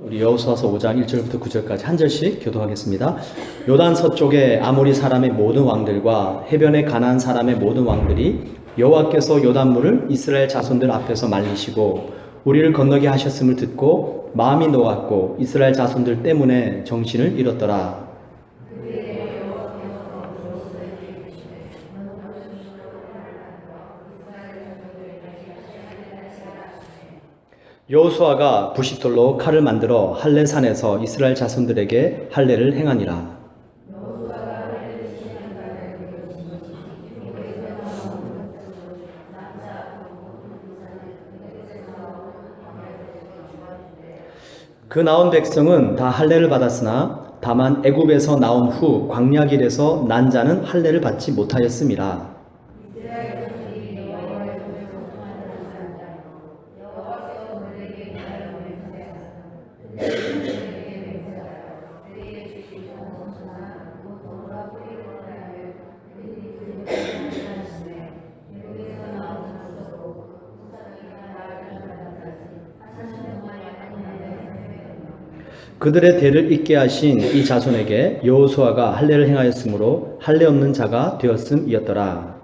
우리 여호수아서 5장 1절부터 9절까지 한 절씩 교독하겠습니다. 요단 서쪽의 아모리 사람의 모든 왕들과 해변의 가나안 사람의 모든 왕들이 여호와께서 요단물을 이스라엘 자손들 앞에서 말리시고 우리를 건너게 하셨음을 듣고 마음이 녹았고 이스라엘 자손들 때문에 정신을 잃었더라. 여호수아가 부싯돌로 칼을 만들어 할례산에서 이스라엘 자손들에게 할례를 행하니라. 그 나온 백성은 다 할례를 받았으나 다만 애굽에서 나온 후 광야길에서 난 자는 할례를 받지 못하였음이라. 그들의 대를 잇게 하신 이 자손에게 여호수아가 할례를 행하였으므로 할례 없는 자가 되었음이었더라.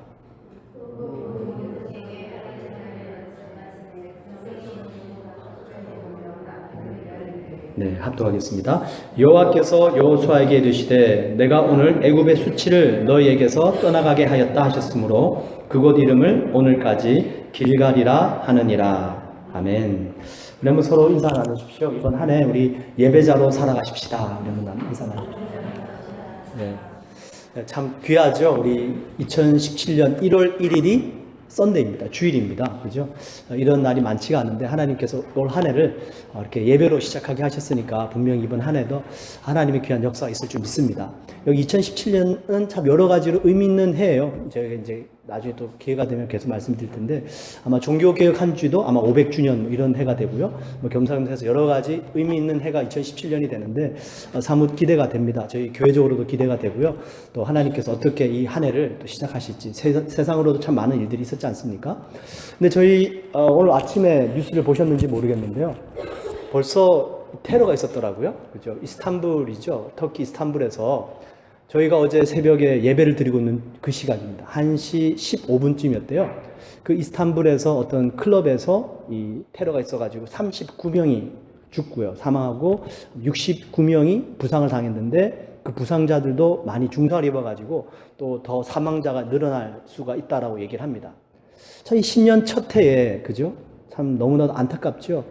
네, 합독하겠습니다. 여호와께서 여호수아에게 이르시되 내가 오늘 애굽의 수치를 너희에게서 떠나가게 하였다 하셨으므로 그곳 이름을 오늘까지 길갈이라 하느니라. 아멘. 우리 한번 서로 인사 나누십시오. 이번 한 해 우리 예배자로 살아가십시다. 우리 한번 인사 나누십시오. 네. 참 귀하죠. 우리 2017년 1월 1일이 썬데이입니다. 주일입니다. 그죠? 이런 날이 많지가 않은데 하나님께서 올 한 해를 이렇게 예배로 시작하게 하셨으니까 분명히 이번 한 해도 하나님의 귀한 역사가 있을 줄 믿습니다. 여기 2017년은 참 여러 가지로 의미 있는 해예요. 제가 이제 나중에 또 기회가 되면 계속 말씀드릴 텐데 아마 종교개혁 한 주도 아마 500주년 이런 해가 되고요. 겸사겸사해서 여러 가지 의미 있는 해가 2017년이 되는데 사뭇 기대가 됩니다. 저희 교회적으로도 기대가 되고요. 또 하나님께서 어떻게 이 한 해를 또 시작하실지 세상으로도 참 많은 일들이 있었지 않습니까? 근데 저희 오늘 아침에 뉴스를 보셨는지 모르겠는데요. 벌써 테러가 있었더라고요. 그죠? 이스탄불이죠. 터키 이스탄불에서 저희가 어제 새벽에 예배를 드리고 있는 그 시간입니다. 1시 15분쯤이었대요. 그 이스탄불에서 어떤 클럽에서 이 테러가 있어가지고 39명이 죽고요. 사망하고 69명이 부상을 당했는데 그 부상자들도 많이 중상을 입어가지고 또 더 사망자가 늘어날 수가 있다라고 얘기를 합니다. 참 이 신년 첫 해에, 그죠? 참 너무나도 안타깝죠?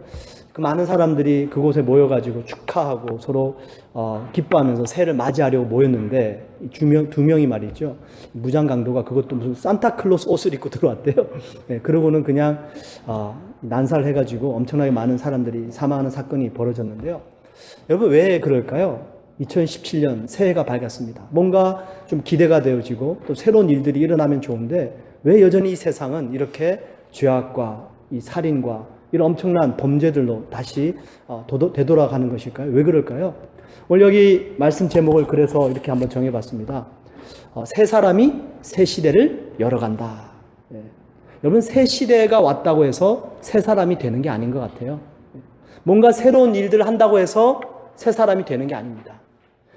그 많은 사람들이 그곳에 모여가지고 축하하고 서로 기뻐하면서 새해를 맞이하려고 모였는데 두 명이 말이죠. 무장강도가 그것도 무슨 산타클로스 옷을 입고 들어왔대요. 네, 그러고는 그냥 난살해가지고 엄청나게 많은 사람들이 사망하는 사건이 벌어졌는데요. 여러분 왜 그럴까요? 2017년 새해가 밝았습니다. 뭔가 좀 기대가 되어지고 또 새로운 일들이 일어나면 좋은데 왜 여전히 이 세상은 이렇게 죄악과 이 살인과 이런 엄청난 범죄들로 다시 되돌아가는 것일까요? 왜 그럴까요? 오늘 여기 말씀 제목을 그래서 이렇게 한번 정해봤습니다. 새 사람이 새 시대를 열어간다. 네. 여러분 새 시대가 왔다고 해서 새 사람이 되는 게 아닌 것 같아요. 뭔가 새로운 일들을 한다고 해서 새 사람이 되는 게 아닙니다.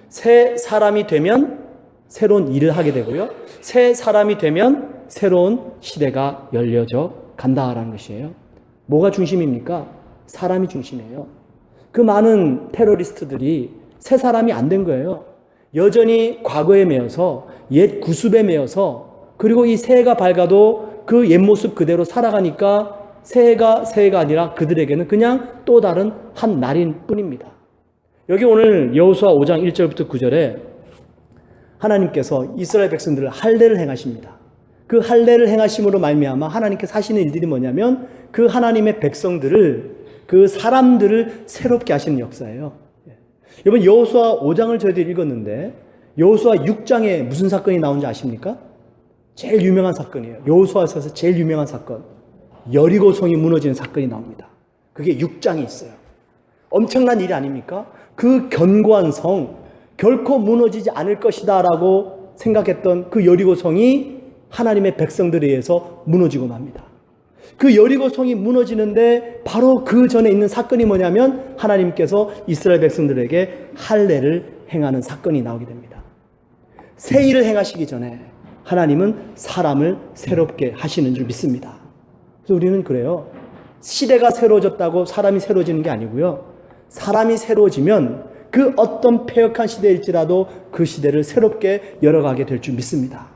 새 사람이 되면 새로운 일을 하게 되고요. 새 사람이 되면 새로운 시대가 열려져 간다라는 것이에요. 뭐가 중심입니까? 사람이 중심이에요. 그 많은 테러리스트들이 새 사람이 안 된 거예요. 여전히 과거에 매여서 옛 구습에 매여서 그리고 이 새해가 밝아도 그 옛 모습 그대로 살아가니까 새해가 아니라 그들에게는 그냥 또 다른 한 날인 뿐입니다. 여기 오늘 여호수아 5장 1절부터 9절에 하나님께서 이스라엘 백성들을 할례를 행하십니다. 그 할례를 행하심으로 말미암아 하나님께서 하시는 일들이 뭐냐면 그 하나님의 백성들을 그 사람들을 새롭게 하시는 역사예요. 여러분 여호수아 5장을 저희들이 읽었는데 여호수아 6장에 무슨 사건이 나온지 아십니까? 제일 유명한 사건이에요. 여호수아서에서 제일 유명한 사건. 여리고성이 무너지는 사건이 나옵니다. 그게 6장에 있어요. 엄청난 일이 아닙니까? 그 견고한 성 결코 무너지지 않을 것이다 라고 생각했던 그 여리고성이 하나님의 백성들에 의해서 무너지고 맙니다. 그 여리고성이 무너지는데 바로 그 전에 있는 사건이 뭐냐면 하나님께서 이스라엘 백성들에게 할례를 행하는 사건이 나오게 됩니다. 새 일을 행하시기 전에 하나님은 사람을 새롭게 하시는 줄 믿습니다. 그래서 우리는 그래요. 시대가 새로워졌다고 사람이 새로워지는 게 아니고요. 사람이 새로워지면 그 어떤 패역한 시대일지라도 그 시대를 새롭게 열어가게 될 줄 믿습니다.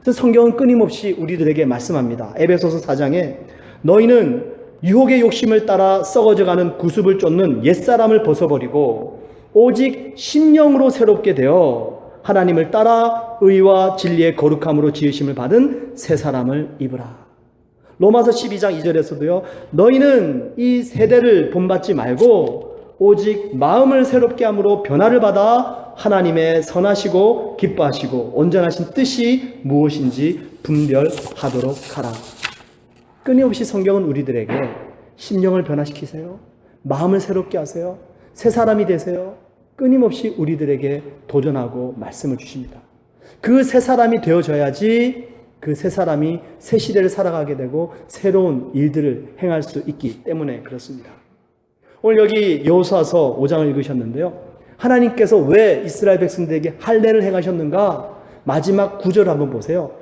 그래서 성경은 끊임없이 우리들에게 말씀합니다. 에베소서 4장에 너희는 유혹의 욕심을 따라 썩어져가는 구습을 쫓는 옛사람을 벗어버리고 오직 심령으로 새롭게 되어 하나님을 따라 의와 진리의 거룩함으로 지으심을 받은 새 사람을 입으라. 로마서 12장 2절에서도요. 너희는 이 세대를 본받지 말고 오직 마음을 새롭게 함으로 변화를 받아 하나님의 선하시고 기뻐하시고 온전하신 뜻이 무엇인지 분별하도록 하라. 끊임없이 성경은 우리들에게 심령을 변화시키세요. 마음을 새롭게 하세요. 새 사람이 되세요. 끊임없이 우리들에게 도전하고 말씀을 주십니다. 그 새 사람이 되어져야지 그 새 사람이 새 시대를 살아가게 되고 새로운 일들을 행할 수 있기 때문에 그렇습니다. 오늘 여기 여호수아서 5장을 읽으셨는데요. 하나님께서 왜 이스라엘 백성들에게 할례를 행하셨는가? 마지막 9절 한번 보세요.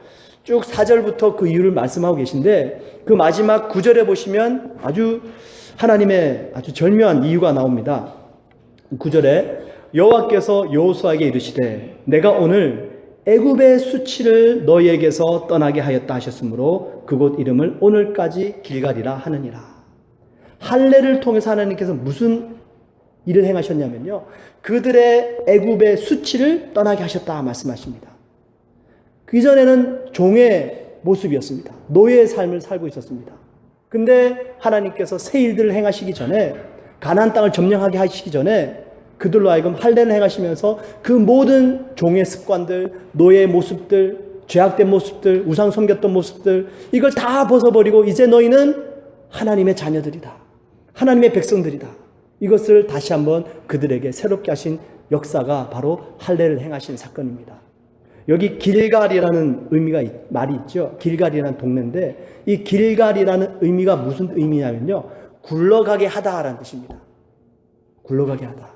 쭉 4절부터 그 이유를 말씀하고 계신데 그 마지막 9절에 보시면 아주 하나님의 아주 절묘한 이유가 나옵니다. 9절에 여호와께서 여호수아에게 이르시되 내가 오늘 애굽의 수치를 너희에게서 떠나게 하였다 하셨으므로 그곳 이름을 오늘까지 길갈이라 하느니라. 할례를 통해서 하나님께서 무슨 일을 행하셨냐면요. 그들의 애굽의 수치를 떠나게 하셨다 말씀하십니다. 그 이전에는 종의 모습이었습니다. 노예의 삶을 살고 있었습니다. 근데 하나님께서 새 일들을 행하시기 전에 가나안 땅을 점령하게 하시기 전에 그들로 하여금 할례를 행하시면서 그 모든 종의 습관들, 노예의 모습들, 죄악된 모습들, 우상 섬겼던 모습들 이걸 다 벗어버리고 이제 너희는 하나님의 자녀들이다. 하나님의 백성들이다. 이것을 다시 한번 그들에게 새롭게 하신 역사가 바로 할례를 행하신 사건입니다. 여기 길갈이라는 말이 있죠. 길갈이라는 동네인데 이 길갈이라는 의미가 무슨 의미냐면요. 굴러가게 하다라는 뜻입니다. 굴러가게 하다.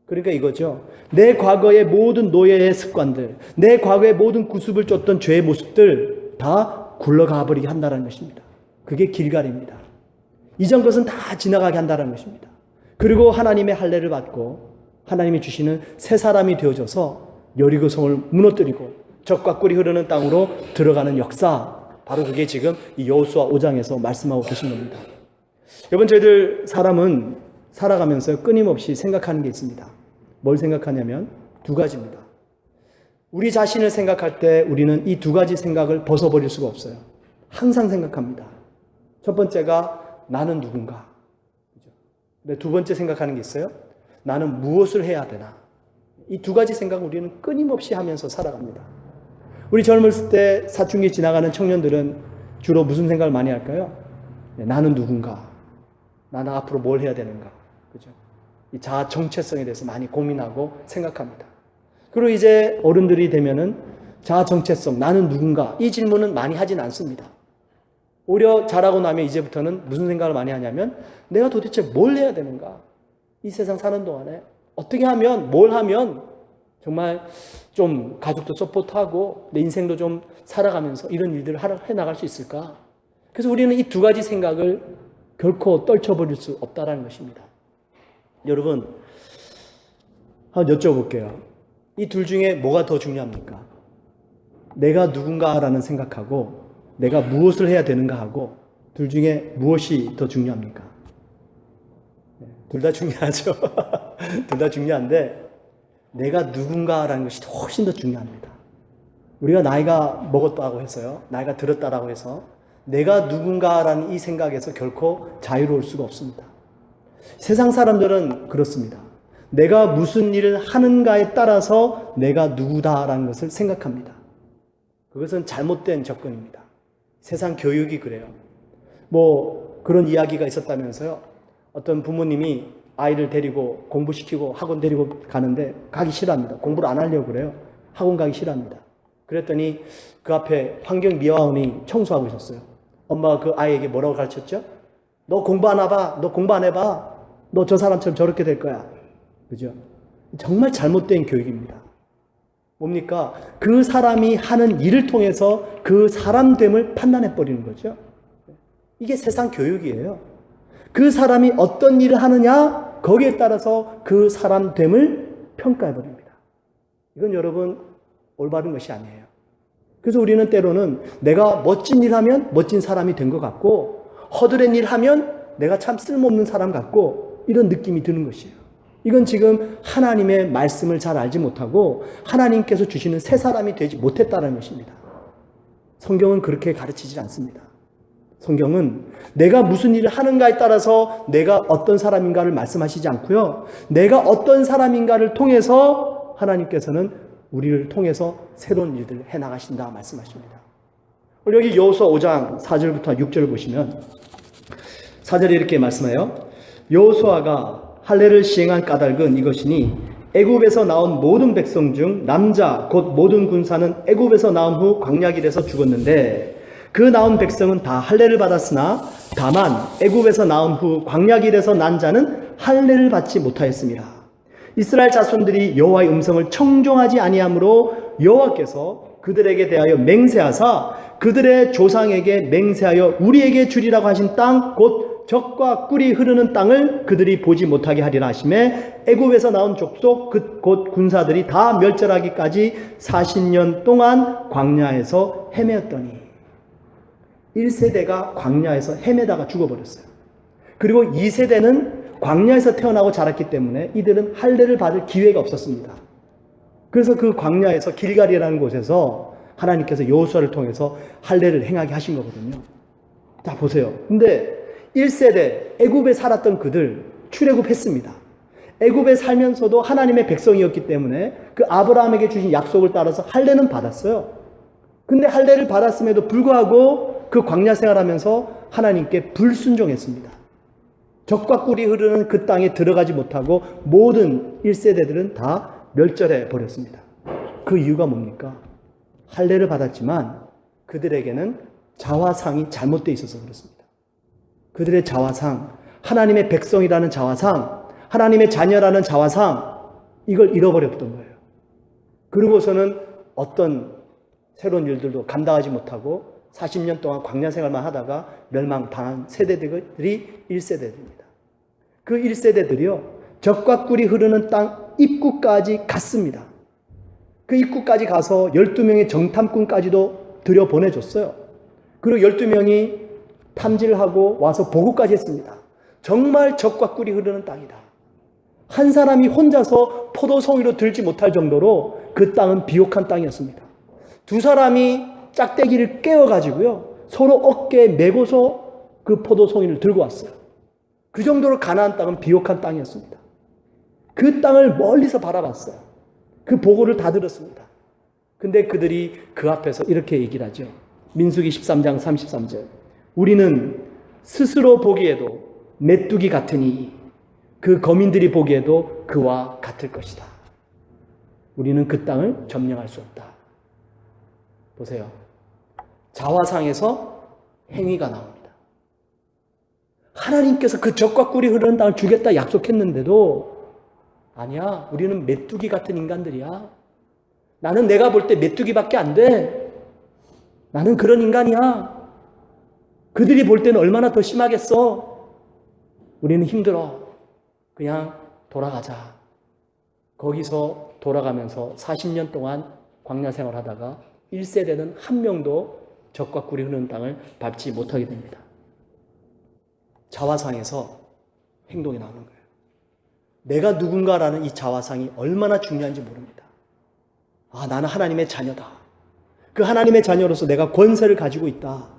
그러니까 이거죠. 내 과거의 모든 노예의 습관들, 내 과거의 모든 구습을 쫓던 죄의 모습들 다 굴러가 버리게 한다는 것입니다. 그게 길갈입니다. 이전 것은 다 지나가게 한다는 것입니다. 그리고 하나님의 할례를 받고 하나님이 주시는 새 사람이 되어져서 여리고성을 무너뜨리고 적과 꿀이 흐르는 땅으로 들어가는 역사, 바로 그게 지금 이 여호수아 5장에서 말씀하고 계신 겁니다. 여러분, 저희들 사람은 살아가면서 끊임없이 생각하는 게 있습니다. 뭘 생각하냐면 두 가지입니다. 우리 자신을 생각할 때 우리는 이 두 가지 생각을 벗어버릴 수가 없어요. 항상 생각합니다. 첫 번째가 나는 누군가. 근데 두 번째 생각하는 게 있어요. 나는 무엇을 해야 되나. 이 두 가지 생각을 우리는 끊임없이 하면서 살아갑니다. 우리 젊었을 때 사춘기 지나가는 청년들은 주로 무슨 생각을 많이 할까요? 나는 누군가. 나는 앞으로 뭘 해야 되는가. 그죠? 이 자아 정체성에 대해서 많이 고민하고 생각합니다. 그리고 이제 어른들이 되면은 자아 정체성, 나는 누군가. 이 질문은 많이 하진 않습니다. 오히려 자라고 나면 이제부터는 무슨 생각을 많이 하냐면 내가 도대체 뭘 해야 되는가? 이 세상 사는 동안에 어떻게 하면, 뭘 하면 정말 좀 가족도 서포트하고 내 인생도 좀 살아가면서 이런 일들을 해나갈 수 있을까? 그래서 우리는 이 두 가지 생각을 결코 떨쳐버릴 수 없다는 것입니다. 여러분, 한번 여쭤볼게요. 이 둘 중에 뭐가 더 중요합니까? 내가 누군가라는 생각하고 내가 무엇을 해야 되는가 하고 둘 중에 무엇이 더 중요합니까? 둘 다 중요하죠. 둘 다 중요한데 내가 누군가라는 것이 훨씬 더 중요합니다. 우리가 나이가 먹었다고 해서요. 나이가 들었다라고 해서 내가 누군가라는 이 생각에서 결코 자유로울 수가 없습니다. 세상 사람들은 그렇습니다. 내가 무슨 일을 하는가에 따라서 내가 누구다라는 것을 생각합니다. 그것은 잘못된 접근입니다. 세상 교육이 그래요. 뭐 그런 이야기가 있었다면서요. 어떤 부모님이 아이를 데리고 공부시키고 학원 데리고 가는데 가기 싫어합니다. 공부를 안 하려고 그래요. 학원 가기 싫어합니다. 그랬더니 그 앞에 환경미화원이 청소하고 있었어요. 엄마가 그 아이에게 뭐라고 가르쳤죠? 너 공부 안 해봐. 너 공부 안 해봐. 너 저 사람처럼 저렇게 될 거야. 그죠? 정말 잘못된 교육입니다. 뭡니까? 그 사람이 하는 일을 통해서 그 사람됨을 판단해버리는 거죠. 이게 세상 교육이에요. 그 사람이 어떤 일을 하느냐, 거기에 따라서 그 사람됨을 평가해버립니다. 이건 여러분 올바른 것이 아니에요. 그래서 우리는 때로는 내가 멋진 일 하면 멋진 사람이 된 것 같고, 허드렛 일 하면 내가 참 쓸모없는 사람 같고, 이런 느낌이 드는 것이에요. 이건 지금 하나님의 말씀을 잘 알지 못하고 하나님께서 주시는 새 사람이 되지 못했다는 것입니다. 성경은 그렇게 가르치지 않습니다. 성경은 내가 무슨 일을 하는가에 따라서 내가 어떤 사람인가를 말씀하시지 않고요. 내가 어떤 사람인가를 통해서 하나님께서는 우리를 통해서 새로운 일들을 해나가신다 말씀하십니다. 여기 여호수아 5장 4절부터 6절을 보시면 4절에 이렇게 말씀해요. 여호수아가 할례를 시행한 까닭은 이것이니 애굽에서 나온 모든 백성 중 남자 곧 모든 군사는 애굽에서 나온 후 광야길에서 죽었는데 그 나온 백성은 다 할례를 받았으나 다만 애굽에서 나온 후 광야길에서 난 자는 할례를 받지 못하였습니다. 이스라엘 자손들이 여호와의 음성을 청종하지 아니하므로 여호와께서 그들에게 대하여 맹세하사 그들의 조상에게 맹세하여 우리에게 주리라고 하신 땅 곧 젖과 꿀이 흐르는 땅을 그들이 보지 못하게 하리라 하시매 애굽에서 나온 족속 곧 군사들이 다 멸절하기까지 40년 동안 광야에서 헤매었더니 1세대가 광야에서 헤매다가 죽어버렸어요. 그리고 2세대는 광야에서 태어나고 자랐기 때문에 이들은 할례를 받을 기회가 없었습니다. 그래서 그 광야에서 길갈이라는 곳에서 하나님께서 여호수아를 통해서 할례를 행하게 하신 거거든요. 자 보세요. 근데 1세대 애굽에 살았던 그들 출애굽했습니다. 애굽에 살면서도 하나님의 백성이었기 때문에 그 아브라함에게 주신 약속을 따라서 할례는 받았어요. 근데 할례를 받았음에도 불구하고 그 광야 생활하면서 하나님께 불순종했습니다. 젖과 꿀이 흐르는 그 땅에 들어가지 못하고 모든 1세대들은 다 멸절해 버렸습니다. 그 이유가 뭡니까? 할례를 받았지만 그들에게는 자화상이 잘못되어 있어서 그렇습니다. 그들의 자화상, 하나님의 백성이라는 자화상, 하나님의 자녀라는 자화상, 이걸 잃어버렸던 거예요. 그러고서는 어떤 새로운 일들도 감당하지 못하고 40년 동안 광야 생활만 하다가 멸망당한 세대들이 1세대들입니다. 그 1세대들이요, 젖과 꿀이 흐르는 땅 입구까지 갔습니다. 그 입구까지 가서 12명의 정탐꾼까지도 들여보내줬어요. 그리고 12명이 탐지를 하고 와서 보고까지 했습니다. 정말 젖과 꿀이 흐르는 땅이다. 한 사람이 혼자서 포도송이로 들지 못할 정도로 그 땅은 비옥한 땅이었습니다. 두 사람이 짝대기를 깨워가지고요, 서로 어깨에 메고서 그 포도송이를 들고 왔어요. 그 정도로 가나안 땅은 비옥한 땅이었습니다. 그 땅을 멀리서 바라봤어요. 그 보고를 다 들었습니다. 근데 그들이 그 앞에서 이렇게 얘기를 하죠. 민수기 13장 33절. 우리는 스스로 보기에도 메뚜기 같으니 그 거민들이 보기에도 그와 같을 것이다. 우리는 그 땅을 점령할 수 없다. 보세요. 자화상에서 행위가 나옵니다. 하나님께서 그 젖과 꿀이 흐르는 땅을 주겠다 약속했는데도 아니야, 우리는 메뚜기 같은 인간들이야. 나는 내가 볼 때 메뚜기밖에 안 돼. 나는 그런 인간이야. 그들이 볼 때는 얼마나 더 심하겠어. 우리는 힘들어. 그냥 돌아가자. 거기서 돌아가면서 40년 동안 광야 생활하다가 1세대는 한 명도 젖과 꿀이 흐르는 땅을 밟지 못하게 됩니다. 자화상에서 행동이 나오는 거예요. 내가 누군가라는 이 자화상이 얼마나 중요한지 모릅니다. 아, 나는 하나님의 자녀다. 그 하나님의 자녀로서 내가 권세를 가지고 있다.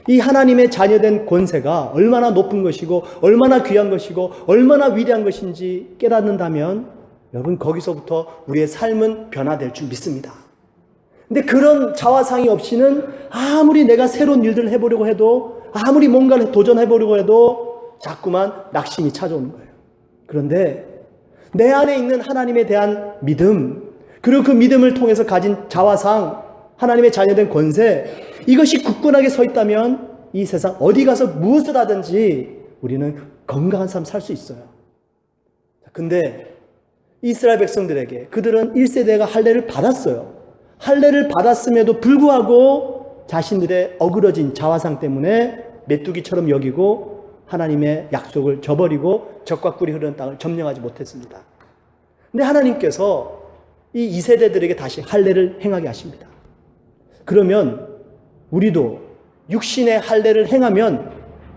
이 하나님의 자녀된 권세가 얼마나 높은 것이고 얼마나 귀한 것이고 얼마나 위대한 것인지 깨닫는다면 여러분 거기서부터 우리의 삶은 변화될 줄 믿습니다. 근데 그런 자화상이 없이는 아무리 내가 새로운 일들을 해보려고 해도 아무리 뭔가를 도전해보려고 해도 자꾸만 낙심이 찾아오는 거예요. 그런데 내 안에 있는 하나님에 대한 믿음, 그리고 그 믿음을 통해서 가진 자화상, 하나님의 자녀된 권세, 이것이 굳건하게 서 있다면 이 세상 어디 가서 무엇을 하든지 우리는 건강한 삶 살 수 있어요. 근데 이스라엘 백성들에게 그들은 1세대가 할례를 받았어요. 할례를 받았음에도 불구하고 자신들의 어그러진 자화상 때문에 메뚜기처럼 여기고 하나님의 약속을 저버리고 적과 꿀이 흐르는 땅을 점령하지 못했습니다. 근데 하나님께서 이 2세대들에게 다시 할례를 행하게 하십니다. 그러면 우리도 육신의 할례를 행하면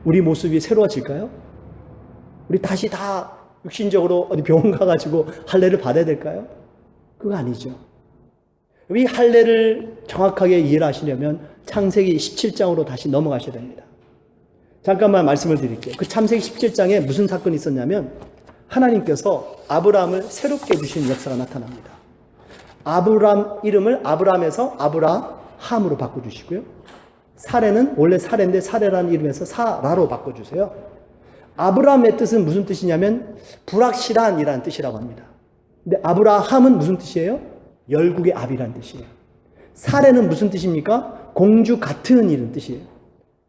우리 모습이 새로워질까요? 우리 다시 다 육신적으로 어디 병원 가가지고 할례를 받아야 될까요? 그거 아니죠. 이 할례를 정확하게 이해를 하시려면 창세기 17장으로 다시 넘어가셔야 됩니다. 잠깐만 말씀을 드릴게요. 그 창세기 17장에 무슨 사건이 있었냐면 하나님께서 아브라함을 새롭게 주신 역사가 나타납니다. 아브라함 이름을 아브라함에서 아브라함으로 바꿔주시고요. 사레는 원래 사레인데 사레라는 이름에서 사라로 바꿔주세요. 아브라함의 뜻은 무슨 뜻이냐면 불확실한이라는 뜻이라고 합니다. 근데 아브라함은 무슨 뜻이에요? 열국의 압이라는 뜻이에요. 사레는 무슨 뜻입니까? 공주 같은 이런 뜻이에요.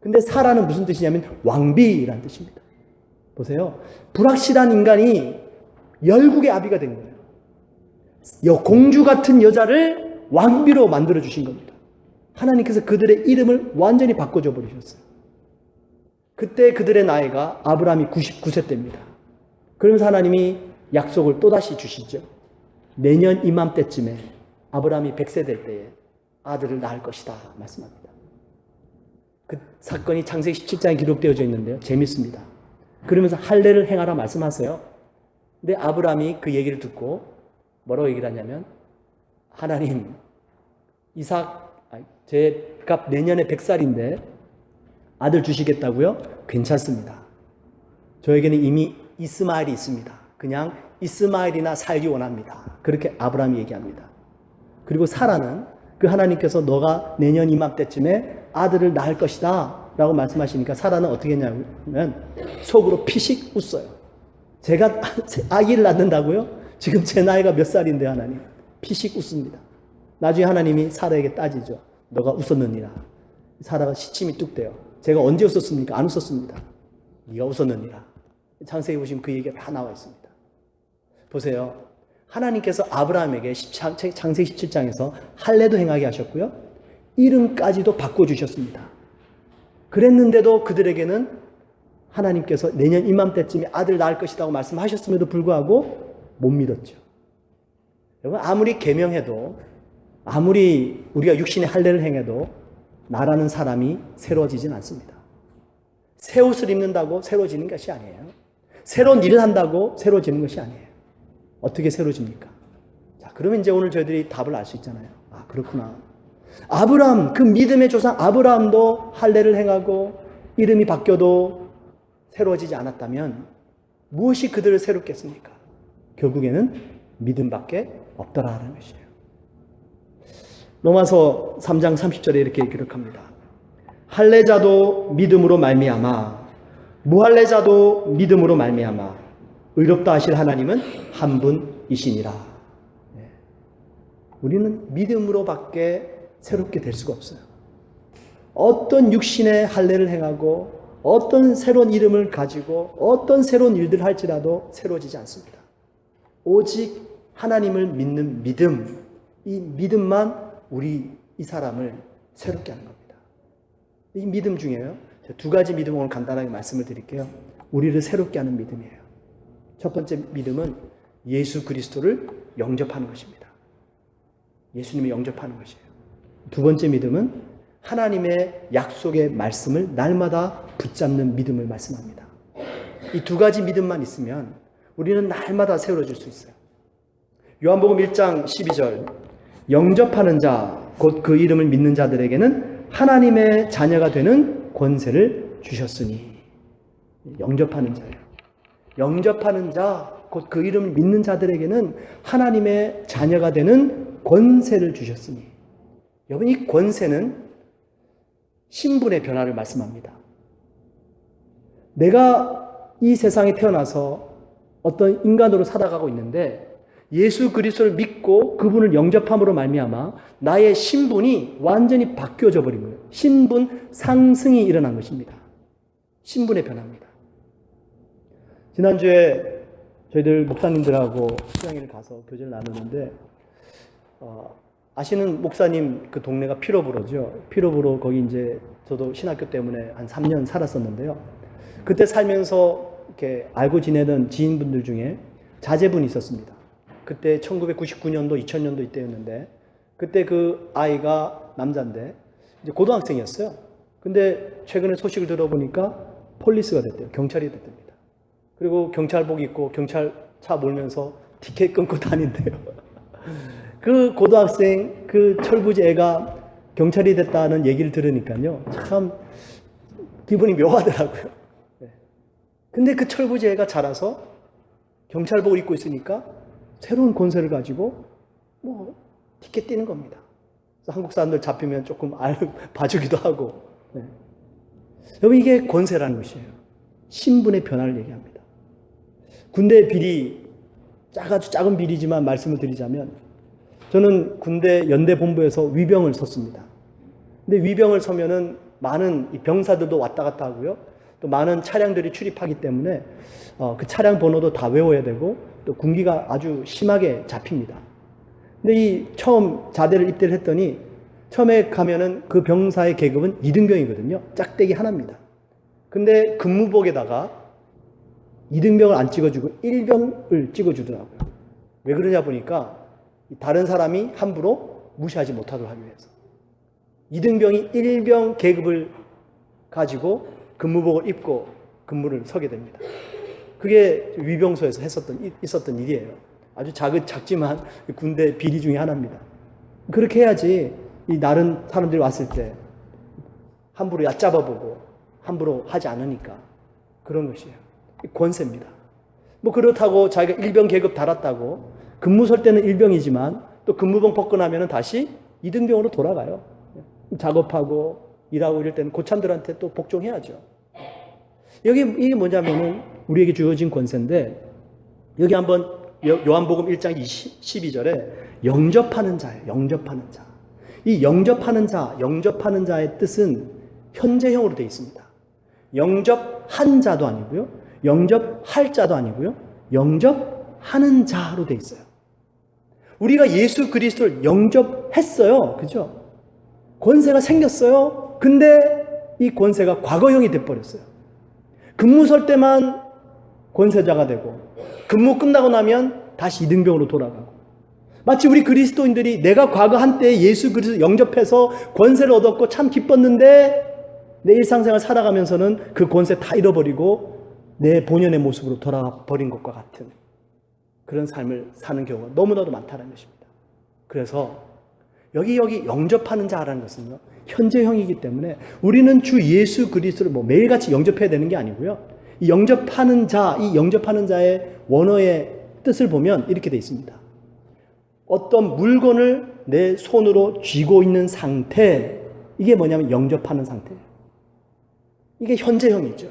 근데 사라는 무슨 뜻이냐면 왕비라는 뜻입니다. 보세요. 불확실한 인간이 열국의 아비가 된 거예요. 공주 같은 여자를 왕비로 만들어 주신 겁니다. 하나님께서 그들의 이름을 완전히 바꿔줘 버리셨어요. 그때 그들의 나이가 아브라함이 99세 때입니다. 그러면서 하나님이 약속을 또다시 주시죠. 내년 이맘때쯤에 아브라함이 100세 될 때에 아들을 낳을 것이다 말씀합니다. 그 사건이 창세기 17장에 기록되어져 있는데요. 재밌습니다. 그러면서 할례를 행하라 말씀하세요. 근데 아브라함이 그 얘기를 듣고 뭐라고 얘기를 하냐면 하나님 제가 내년에 100살인데 아들 주시겠다고요? 괜찮습니다. 저에게는 이미 이스마엘이 있습니다. 그냥 이스마엘이나 살기 원합니다. 그렇게 아브라함이 얘기합니다. 그리고 사라는 그 하나님께서 너가 내년 이맘때쯤에 아들을 낳을 것이다 라고 말씀하시니까 사라는 어떻게 했냐면 속으로 피식 웃어요. 제가 아기를 낳는다고요? 지금 제 나이가 몇 살인데 하나님. 피식 웃습니다. 나중에 하나님이 사라에게 따지죠. 너가 웃었느니라. 사라가 시침이 뚝 돼요. 제가 언제 웃었습니까? 안 웃었습니다. 네가 웃었느니라. 창세기 보시면 그 얘기가 다 나와 있습니다. 보세요. 하나님께서 아브라함에게 창세기 17장에서 할례도 행하게 하셨고요. 이름까지도 바꿔주셨습니다. 그랬는데도 그들에게는 하나님께서 내년 이맘때쯤에 아들 낳을 것이라고 말씀하셨음에도 불구하고 못 믿었죠. 여러분 아무리 계명해도 아무리 우리가 육신의 할례를 행해도 나라는 사람이 새로워지진 않습니다. 새 옷을 입는다고 새로워지는 것이 아니에요. 새로운 일을 한다고 새로워지는 것이 아니에요. 어떻게 새로워집니까? 자, 그러면 이제 오늘 저희들이 답을 알 수 있잖아요. 아, 그렇구나. 아브라함, 그 믿음의 조상 아브라함도 할례를 행하고 이름이 바뀌어도 새로워지지 않았다면 무엇이 그들을 새롭게 했습니까? 결국에는 믿음밖에 없더라라는 것이에요. 로마서 3장 30절에 이렇게 기록합니다. 할례자도 믿음으로 말미암아 무할례자도 믿음으로 말미암아 의롭다 하실 하나님은 한 분이시니라. 우리는 믿음으로밖에 새롭게 될 수가 없어요. 어떤 육신의 할례를 행하고 어떤 새로운 이름을 가지고 어떤 새로운 일들을 할지라도 새로워지지 않습니다. 오직 하나님을 믿는 믿음, 이 믿음만 이 사람을 새롭게 하는 겁니다. 이 믿음 중에요. 두 가지 믿음 오늘 간단하게 말씀을 드릴게요. 우리를 새롭게 하는 믿음이에요. 첫 번째 믿음은 예수 그리스도를 영접하는 것입니다. 예수님을 영접하는 것이에요. 두 번째 믿음은 하나님의 약속의 말씀을 날마다 붙잡는 믿음을 말씀합니다. 이 두 가지 믿음만 있으면 우리는 날마다 세워질 수 있어요. 요한복음 1장 12절 영접하는 자, 곧 그 이름을 믿는 자들에게는 하나님의 자녀가 되는 권세를 주셨으니. 영접하는 자예요. 영접하는 자, 곧 그 이름을 믿는 자들에게는 하나님의 자녀가 되는 권세를 주셨으니. 여러분, 이 권세는 신분의 변화를 말씀합니다. 내가 이 세상에 태어나서 어떤 인간으로 살아가고 있는데 예수 그리스도를 믿고 그분을 영접함으로 말미암아 나의 신분이 완전히 바뀌어져 버린 거예요. 신분 상승이 일어난 것입니다. 신분의 변화입니다. 지난주에 저희들 목사님들하고 수양회를 가서 교제를 나누는데 아시는 목사님 그 동네가 피로브로죠. 피로브로 거기 이제 저도 신학교 때문에 한 3년 살았었는데요. 그때 살면서 이렇게 알고 지내던 지인분들 중에 자제분이 있었습니다. 그때 1999년도, 2000년도 이때였는데 그때 그 아이가 남자인데 이제 고등학생이었어요. 근데 최근에 소식을 들어보니까 폴리스가 됐대요. 경찰이 됐답니다. 그리고 경찰복 입고 경찰차 몰면서 티켓 끊고 다닌대요. 그 고등학생, 그 철부지 애가 경찰이 됐다는 얘기를 들으니까요. 참 기분이 묘하더라고요. 근데 그 철부지 애가 자라서 경찰복을 입고 있으니까 새로운 권세를 가지고 뭐 티켓 띄는 겁니다. 그래서 한국 사람들 잡히면 조금 봐주기도 하고. 네. 여러분 이게 권세라는 것이에요. 신분의 변화를 얘기합니다. 군대 비리, 아주 작은 비리지만 말씀을 드리자면 저는 군대 연대 본부에서 위병을 섰습니다. 근데 위병을 서면은 많은 병사들도 왔다 갔다 하고요. 또 많은 차량들이 출입하기 때문에 그 차량 번호도 다 외워야 되고 또 군기가 아주 심하게 잡힙니다. 근데 이 처음 자대를 입대를 했더니 처음에 가면은 그 병사의 계급은 2등병이거든요. 짝대기 하나입니다. 근데 근무복에다가 2등병을 안 찍어주고 1병을 찍어주더라고요. 왜 그러냐 보니까 다른 사람이 함부로 무시하지 못하도록 하기 위해서. 2등병이 1병 계급을 가지고 근무복을 입고 근무를 서게 됩니다. 그게 위병소에서 있었던 일이에요. 아주 작지만 군대 비리 중에 하나입니다. 그렇게 해야지 이 다른 사람들이 왔을 때 함부로 얕잡아보고 함부로 하지 않으니까 그런 것이에요. 권세입니다. 뭐 그렇다고 자기가 1병 계급 달았다고 근무 설 때는 1병이지만 또 근무봉 벗고 나면 다시 2등병으로 돌아가요. 작업하고 일하고 이럴 때는 고참들한테 또 복종해야죠. 이게 뭐냐면은 우리에게 주어진 권세인데 여기 한번 요한복음 1장 12절에 영접하는 자예요. 영접하는 자. 이 영접하는 자의 뜻은 현재형으로 되어 있습니다. 영접한 자도 아니고요. 영접할 자도 아니고요. 영접하는 자로 되어 있어요. 우리가 예수 그리스도를 영접했어요. 그죠? 권세가 생겼어요. 근데 이 권세가 과거형이 돼버렸어요. 근무 설 때만 권세자가 되고 근무 끝나고 나면 다시 2등병으로 돌아가고 마치 우리 그리스도인들이 내가 과거 한때 예수 그리스도 영접해서 권세를 얻었고 참 기뻤는데 내 일상생활 살아가면서는 그 권세 다 잃어버리고 내 본연의 모습으로 돌아가 버린 것과 같은 그런 삶을 사는 경우가 너무나도 많다는 것입니다. 그래서 여기 영접하는 자라는 것은요 현재형이기 때문에 우리는 주 예수 그리스도를 뭐 매일같이 영접해야 되는 게 아니고요. 이 영접하는 자의 원어의 뜻을 보면 이렇게 되어 있습니다. 어떤 물건을 내 손으로 쥐고 있는 상태, 이게 뭐냐면 영접하는 상태예요. 이게 현재형이죠.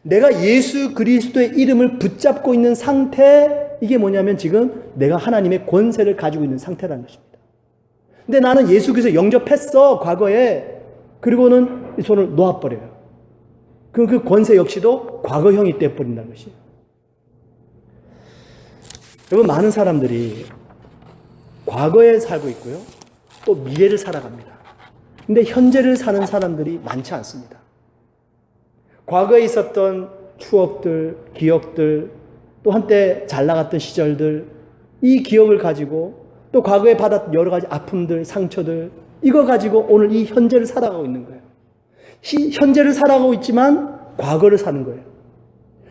내가 예수 그리스도의 이름을 붙잡고 있는 상태, 이게 뭐냐면 지금 내가 하나님의 권세를 가지고 있는 상태라는 것입니다. 근데 나는 예수 그리스도 영접했어 과거에. 그리고는 이 손을 놓아버려요. 그럼 그 권세 역시도 과거형이 돼버린다는 것이에요. 여러분 많은 사람들이 과거에 살고 있고요. 또 미래를 살아갑니다. 근데 현재를 사는 사람들이 많지 않습니다. 과거에 있었던 추억들, 기억들, 또 한때 잘 나갔던 시절들, 이 기억을 가지고 또 과거에 받았던 여러 가지 아픔들, 상처들, 이거 가지고 오늘 이 현재를 살아가고 있는 거예요. 현재를 살아가고 있지만 과거를 사는 거예요.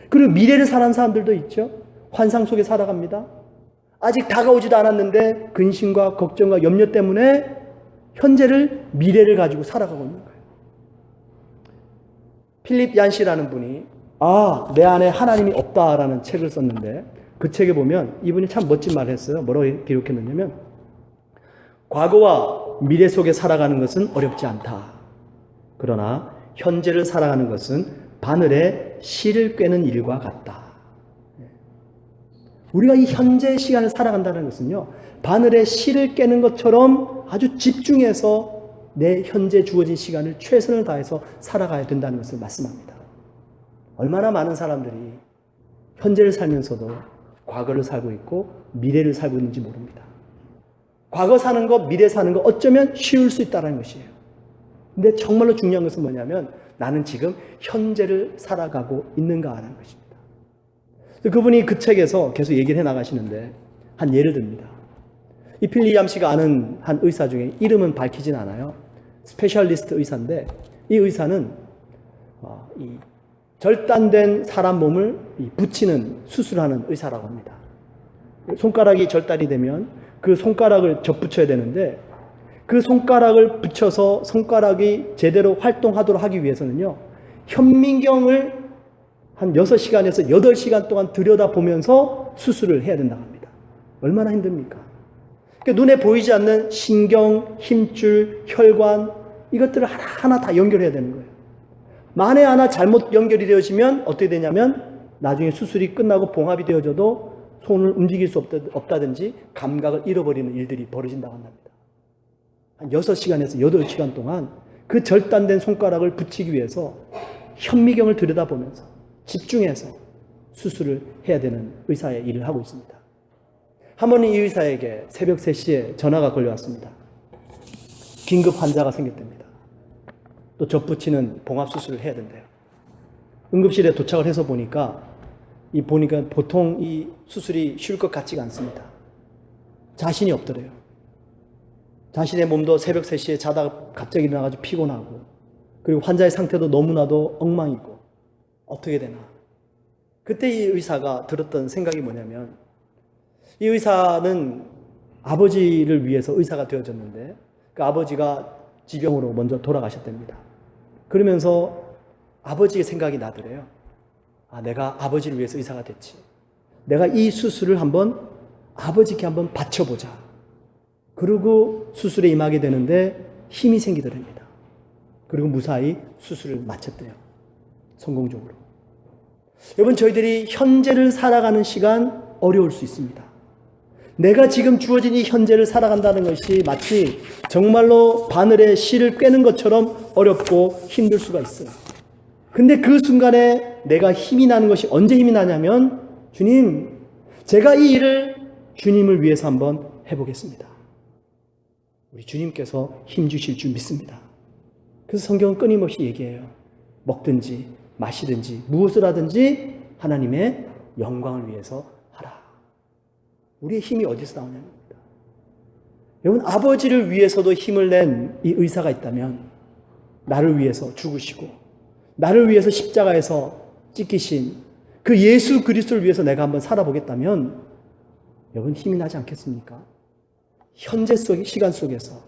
그리고 미래를 사는 사람들도 있죠. 환상 속에 살아갑니다. 아직 다가오지도 않았는데 근심과 걱정과 염려 때문에 현재를, 미래를 가지고 살아가고 있는 거예요. 필립 얀시라는 분이 내 안에 하나님이 없다라는 책을 썼는데 그 책에 보면 이분이 참 멋진 말을 했어요. 뭐라고 기록했느냐면 과거와 미래 속에 살아가는 것은 어렵지 않다. 그러나 현재를 살아가는 것은 바늘에 실을 꿰는 일과 같다. 우리가 이 현재 시간을 살아간다는 것은요, 바늘에 실을 깨는 것처럼 아주 집중해서 내 현재 주어진 시간을 최선을 다해서 살아가야 된다는 것을 말씀합니다. 얼마나 많은 사람들이 현재를 살면서도 과거를 살고 있고 미래를 살고 있는지 모릅니다. 과거 사는 것, 미래 사는 것 어쩌면 쉬울 수 있다는 것이에요. 근데 정말로 중요한 것은 뭐냐면 나는 지금 현재를 살아가고 있는가라는 것입니다. 그분이 그 책에서 계속 얘기를 해 나가시는데 한 예를 듭니다. 이 필리암 씨가 아는 한 의사 중에 이름은 밝히진 않아요. 스페셜리스트 의사인데 이 의사는 이 절단된 사람 몸을 붙이는 수술하는 의사라고 합니다. 손가락이 절단이 되면 그 손가락을 접붙여야 되는데 그 손가락을 붙여서 손가락이 제대로 활동하도록 하기 위해서는요, 현미경을 한 6시간에서 8시간 동안 들여다보면서 수술을 해야 된다고 합니다. 얼마나 힘듭니까? 그러니까 눈에 보이지 않는 신경, 힘줄, 혈관 이것들을 하나하나 다 연결해야 되는 거예요. 만에 하나 잘못 연결이 되어지면 어떻게 되냐면 나중에 수술이 끝나고 봉합이 되어져도 손을 움직일 수 없다든지 감각을 잃어버리는 일들이 벌어진다고 합니다. 한 6시간에서 8시간 동안 그 절단된 손가락을 붙이기 위해서 현미경을 들여다보면서 집중해서 수술을 해야 되는 의사의 일을 하고 있습니다. 한 번은 이 의사에게 새벽 3시에 전화가 걸려왔습니다. 긴급 환자가 생겼답니다. 또 접붙이는 봉합수술을 해야 된대요. 응급실에 도착을 해서 보니까 보통 이 수술이 쉬울 것 같지가 않습니다. 자신이 없더래요. 자신의 몸도 새벽 3시에 자다가 갑자기 일어나가지고 피곤하고, 그리고 환자의 상태도 너무나도 엉망이고 어떻게 되나. 그때 이 의사가 들었던 생각이 뭐냐면, 이 의사는 아버지를 위해서 의사가 되어졌는데 그 아버지가 지병으로 먼저 돌아가셨답니다. 그러면서 아버지의 생각이 나더래요. 내가 아버지를 위해서 의사가 됐지. 내가 이 수술을 한번 아버지께 한번 바쳐보자. 그리고 수술에 임하게 되는데 힘이 생기더랍니다. 그리고 무사히 수술을 마쳤대요. 성공적으로. 여러분, 저희들이 현재를 살아가는 시간 어려울 수 있습니다. 내가 지금 주어진 이 현재를 살아간다는 것이 마치 정말로 바늘에 실을 꿰는 것처럼 어렵고 힘들 수가 있어요. 근데 그 순간에 내가 힘이 나는 것이 언제 힘이 나냐면, 주님, 제가 이 일을 주님을 위해서 한번 해보겠습니다. 우리 주님께서 힘 주실 줄 믿습니다. 그래서 성경은 끊임없이 얘기해요. 먹든지 마시든지 무엇을 하든지 하나님의 영광을 위해서 하라. 우리의 힘이 어디서 나오냐는 겁니다. 여러분, 아버지를 위해서도 힘을 낸 이 의사가 있다면, 나를 위해서 죽으시고 나를 위해서 십자가에서 찢기신 그 예수 그리스도를 위해서 내가 한번 살아보겠다면 여러분, 힘이 나지 않겠습니까? 현재 시간 속에서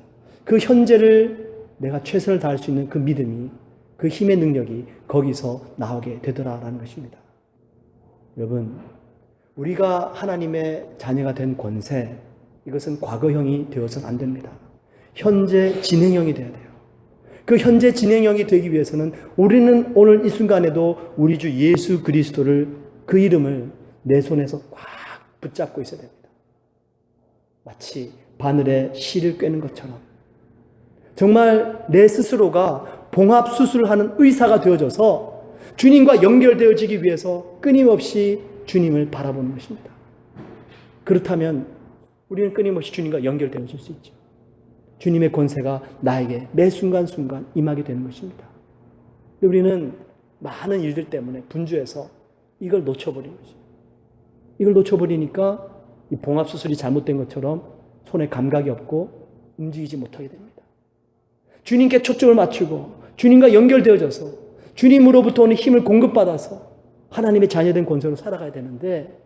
그 현재를 내가 최선을 다할 수 있는 그 믿음이, 그 힘의 능력이 거기서 나오게 되더라라는 것입니다. 여러분, 우리가 하나님의 자녀가 된 권세, 이것은 과거형이 되어서는 안 됩니다. 현재 진행형이 되어야 돼요. 그 현재 진행형이 되기 위해서는 우리는 오늘 이 순간에도 우리 주 예수 그리스도를, 그 이름을 내 손에서 꽉 붙잡고 있어야 됩니다. 마치 바늘에 실을 꿰는 것처럼 정말 내 스스로가 봉합수술을 하는 의사가 되어져서 주님과 연결되어지기 위해서 끊임없이 주님을 바라보는 것입니다. 그렇다면 우리는 끊임없이 주님과 연결되어질 수 있죠. 주님의 권세가 나에게 매 순간순간 임하게 되는 것입니다. 우리는 많은 일들 때문에 분주해서 이걸 놓쳐버리는 거죠. 이걸 놓쳐버리니까 이 봉합수술이 잘못된 것처럼 손에 감각이 없고 움직이지 못하게 됩니다. 주님께 초점을 맞추고 주님과 연결되어져서 주님으로부터 오는 힘을 공급받아서 하나님의 자녀된 권세로 살아가야 되는데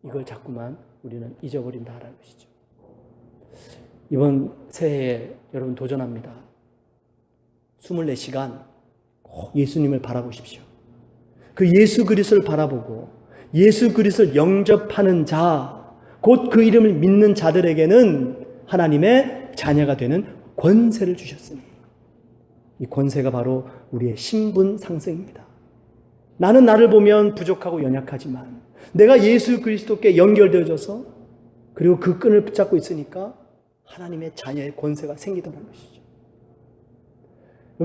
이걸 자꾸만 우리는 잊어버린다라는 것이죠. 이번 새해에 여러분 도전합니다. 24시간 꼭 예수님을 바라보십시오. 그 예수 그리스도를 바라보고 예수 그리스도를 영접하는 자, 곧 그 이름을 믿는 자들에게는 하나님의 자녀가 되는 권세를 주셨으니, 이 권세가 바로 우리의 신분 상승입니다. 나는 나를 보면 부족하고 연약하지만, 내가 예수 그리스도께 연결되어져서 그리고 그 끈을 붙잡고 있으니까 하나님의 자녀의 권세가 생기더라는 것이죠.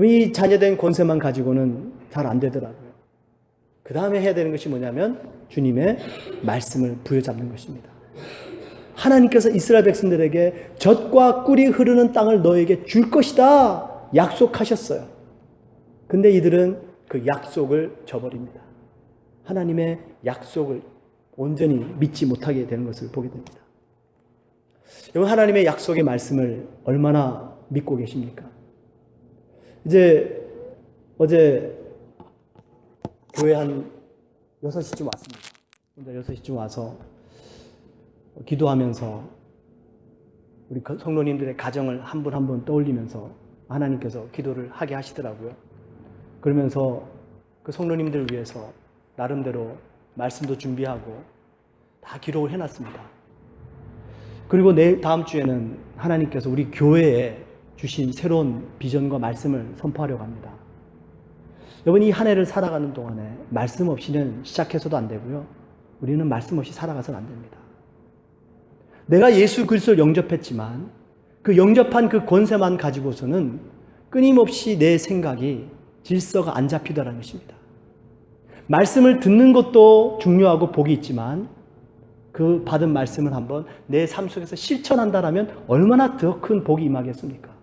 이 자녀된 권세만 가지고는 잘 안 되더라고요. 그 다음에 해야 되는 것이 뭐냐면 주님의 말씀을 부여잡는 것입니다. 하나님께서 이스라엘 백성들에게 젖과 꿀이 흐르는 땅을 너에게 줄 것이다 약속하셨어요. 근데 이들은 그 약속을 저버립니다. 하나님의 약속을 온전히 믿지 못하게 되는 것을 보게 됩니다. 여러분, 하나님의 약속의 말씀을 얼마나 믿고 계십니까? 이제 어제 교회 한 6시쯤 왔습니다. 혼자 6시쯤 와서 기도하면서 우리 성도님들의 가정을 한 분 한 분 떠올리면서 하나님께서 기도를 하게 하시더라고요. 그러면서 그 성도님들을 위해서 나름대로 말씀도 준비하고 다 기록을 해놨습니다. 그리고 다음 주에는 하나님께서 우리 교회에 주신 새로운 비전과 말씀을 선포하려고 합니다. 여러분, 이 한 해를 살아가는 동안에 말씀 없이는 시작해서도 안 되고요. 우리는 말씀 없이 살아가서는 안 됩니다. 내가 예수 그리스도를 영접했지만 그 영접한 그 권세만 가지고서는 끊임없이 내 생각이 질서가 안 잡히더라는 것입니다. 말씀을 듣는 것도 중요하고 복이 있지만 그 받은 말씀을 한번 내 삶 속에서 실천한다라면 얼마나 더 큰 복이 임하겠습니까?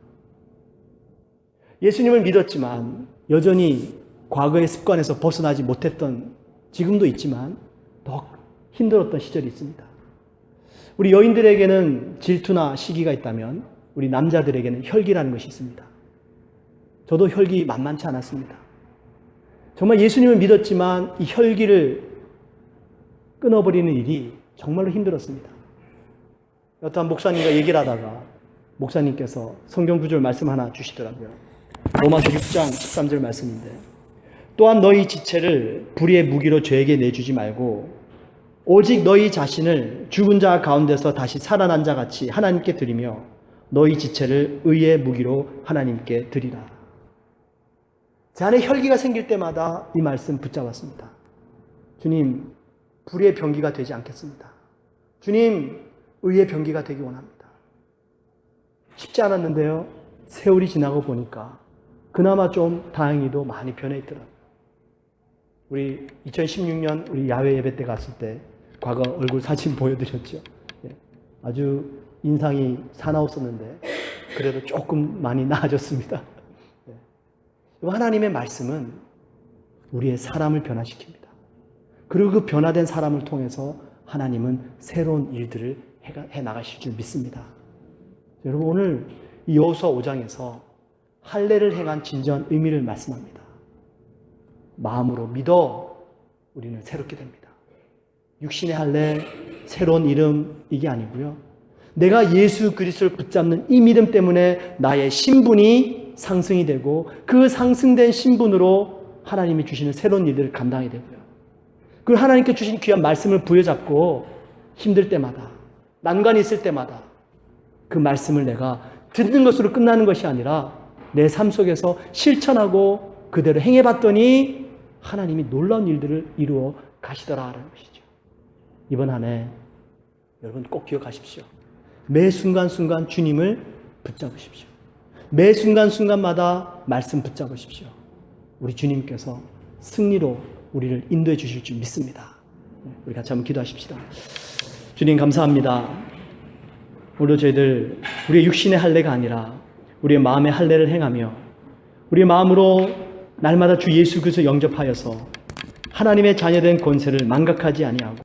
예수님을 믿었지만 여전히 과거의 습관에서 벗어나지 못했던, 지금도 있지만 더 힘들었던 시절이 있습니다. 우리 여인들에게는 질투나 시기가 있다면 우리 남자들에게는 혈기라는 것이 있습니다. 저도 혈기 만만치 않았습니다. 정말 예수님을 믿었지만 이 혈기를 끊어버리는 일이 정말로 힘들었습니다. 어떠한 목사님과 얘기를 하다가 목사님께서 성경 구절 말씀 하나 주시더라고요. 로마서 6장 13절 말씀인데, 또한 너희 지체를 불의의 무기로 죄에게 내주지 말고 오직 너희 자신을 죽은 자 가운데서 다시 살아난 자 같이 하나님께 드리며 너희 지체를 의의 무기로 하나님께 드리라. 제 안에 혈기가 생길 때마다 이 말씀 붙잡았습니다. 주님, 불의의 병기가 되지 않겠습니다. 주님, 의의 병기가 되기 원합니다. 쉽지 않았는데요, 세월이 지나고 보니까 그나마 좀 다행히도 많이 변해 있더라고요. 우리 2016년 우리 야외 예배 때 갔을 때 과거 얼굴 사진 보여드렸죠. 아주 인상이 사나웠었는데 그래도 조금 많이 나아졌습니다. 하나님의 말씀은 우리의 사람을 변화시킵니다. 그리고 그 변화된 사람을 통해서 하나님은 새로운 일들을 해나가실 줄 믿습니다. 여러분, 오늘 이 여호수아 5장에서 할례를 행한 진정한 의미를 말씀합니다. 마음으로 믿어 우리는 새롭게 됩니다. 육신의 할례, 새로운 이름, 이게 아니고요. 내가 예수 그리스도를 붙잡는 이 믿음 때문에 나의 신분이 상승이 되고 그 상승된 신분으로 하나님이 주시는 새로운 일들을 감당하게 되고요. 그리고 하나님께 주신 귀한 말씀을 부여잡고 힘들 때마다, 난관이 있을 때마다 그 말씀을 내가 듣는 것으로 끝나는 것이 아니라 내 삶 속에서 실천하고 그대로 행해봤더니 하나님이 놀라운 일들을 이루어 가시더라라는 것이죠. 이번 한 해 여러분 꼭 기억하십시오. 매 순간순간 주님을 붙잡으십시오. 매 순간순간마다 말씀 붙잡으십시오. 우리 주님께서 승리로 우리를 인도해 주실 줄 믿습니다. 우리 같이 한번 기도하십시다. 주님, 감사합니다. 오늘 저희들 우리의 육신의 할례가 아니라 우리의 마음의 할례를 행하며 우리의 마음으로 날마다 주 예수 그리스도 영접하여서 하나님의 자녀된 권세를 망각하지 아니하고